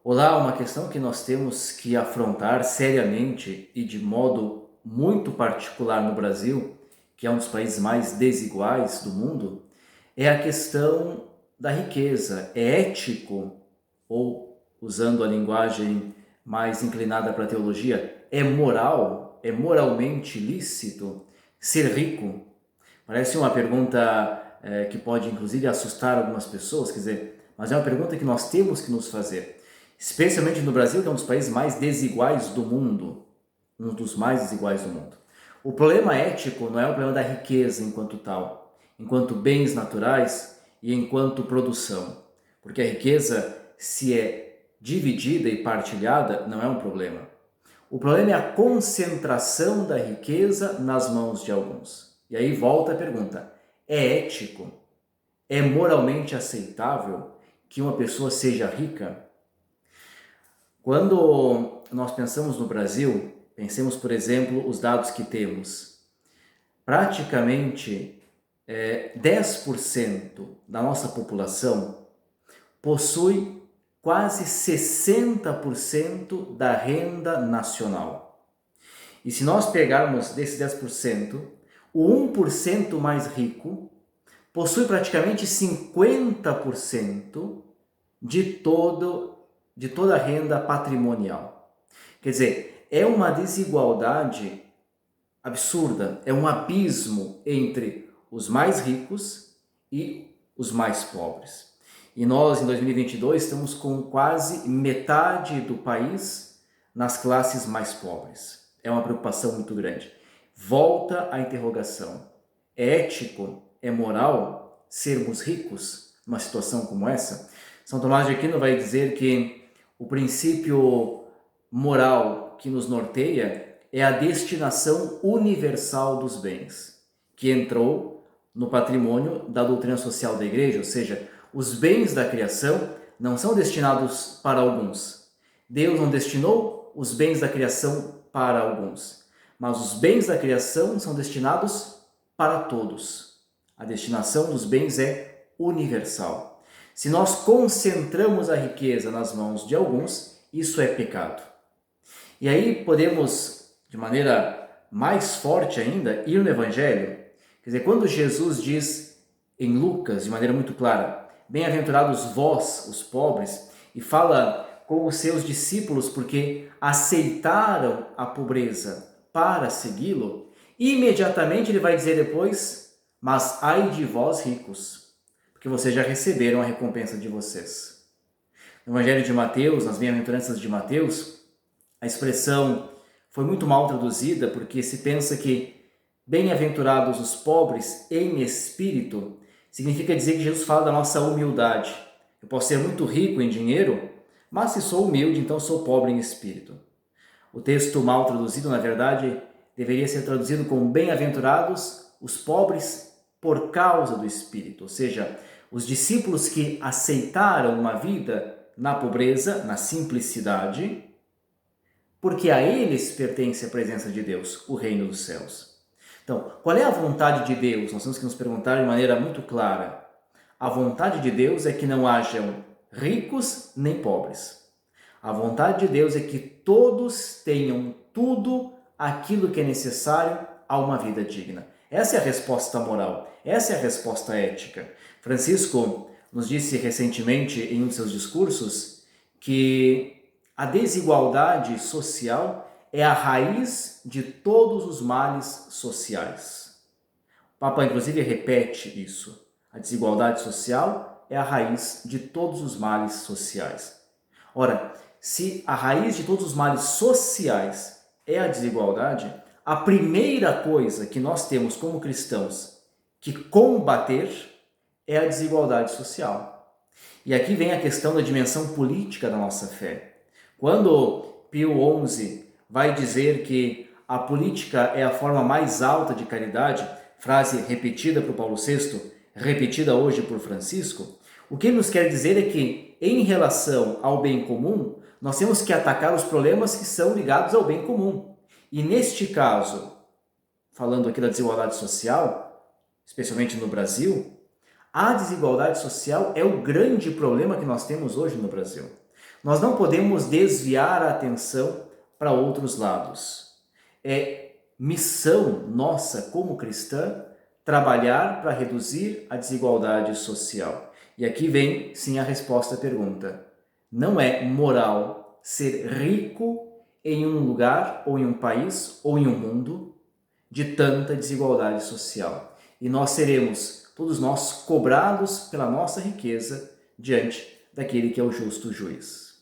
Olá, uma questão que nós temos que afrontar seriamente e de modo muito particular no Brasil, que é um dos países mais desiguais do mundo, é a questão da riqueza. É ético, ou usando a linguagem mais inclinada para a teologia, é moral, é moralmente lícito ser rico? Parece uma pergunta que pode inclusive assustar algumas pessoas, quer dizer, mas é uma pergunta que nós temos que nos fazer, especialmente no Brasil, que é um dos países mais desiguais do mundo, um dos mais desiguais do mundo. O problema ético não é o problema da riqueza enquanto tal, enquanto bens naturais e enquanto produção, porque a riqueza, se é dividida e partilhada, não é um problema. O problema é a concentração da riqueza nas mãos de alguns. E aí volta a pergunta: é ético? É moralmente aceitável que uma pessoa seja rica? Quando nós pensamos no Brasil, pensemos, por exemplo, os dados que temos. Praticamente 10% da nossa população possui quase 60% da renda nacional. E se nós pegarmos desses 10%, o 1% mais rico possui praticamente 50% de toda a renda patrimonial. Quer dizer, é uma desigualdade absurda, é um abismo entre os mais ricos e os mais pobres. E nós, em 2022, estamos com quase metade do país nas classes mais pobres. É uma preocupação muito grande. Volta a interrogação: é ético, é moral sermos ricos numa situação como essa? São Tomás de Aquino vai dizer que o princípio moral que nos norteia é a destinação universal dos bens, que entrou no patrimônio da doutrina social da Igreja, ou seja, os bens da criação não são destinados para alguns. Deus não destinou os bens da criação para alguns, mas os bens da criação são destinados para todos. A destinação dos bens é universal. Se nós concentramos a riqueza nas mãos de alguns, isso é pecado. E aí podemos, de maneira mais forte ainda, ir no Evangelho. Quer dizer, quando Jesus diz em Lucas, de maneira muito clara, bem-aventurados vós, os pobres, e fala com os seus discípulos porque aceitaram a pobreza para segui-lo, imediatamente ele vai dizer depois: mas ai de vós ricos, porque vocês já receberam a recompensa de vocês. No Evangelho de Mateus, nas bem-aventuranças de Mateus, a expressão foi muito mal traduzida porque se pensa que bem-aventurados os pobres em espírito significa dizer que Jesus fala da nossa humildade. Eu posso ser muito rico em dinheiro, mas se sou humilde, então sou pobre em espírito. O texto mal traduzido, na verdade, deveria ser traduzido como bem-aventurados os pobres por causa do espírito, ou seja, os discípulos que aceitaram uma vida na pobreza, na simplicidade, porque a eles pertence a presença de Deus, o reino dos céus. Então, qual é a vontade de Deus? Nós temos que nos perguntar de maneira muito clara. A vontade de Deus é que não hajam ricos nem pobres. A vontade de Deus é que todos tenham tudo aquilo que é necessário a uma vida digna. Essa é a resposta moral, essa é a resposta ética. Francisco nos disse recentemente em um de seus discursos que a desigualdade social é a raiz de todos os males sociais. O Papa, inclusive, repete isso. A desigualdade social é a raiz de todos os males sociais. Ora, se a raiz de todos os males sociais é a desigualdade, a primeira coisa que nós temos como cristãos que combater é a desigualdade social. E aqui vem a questão da dimensão política da nossa fé. Quando Pio XI vai dizer que a política é a forma mais alta de caridade, frase repetida por Paulo VI, repetida hoje por Francisco, o que ele nos quer dizer é que, em relação ao bem comum, nós temos que atacar os problemas que são ligados ao bem comum. E neste caso, falando aqui da desigualdade social, especialmente no Brasil, a desigualdade social é o grande problema que nós temos hoje no Brasil. Nós não podemos desviar a atenção para outros lados. É missão nossa como cristã trabalhar para reduzir a desigualdade social. E aqui vem, sim, a resposta à pergunta. Não é moral ser rico em um lugar, ou em um país, ou em um mundo de tanta desigualdade social. E nós seremos, todos nós, cobrados pela nossa riqueza diante daquele que é o justo juiz.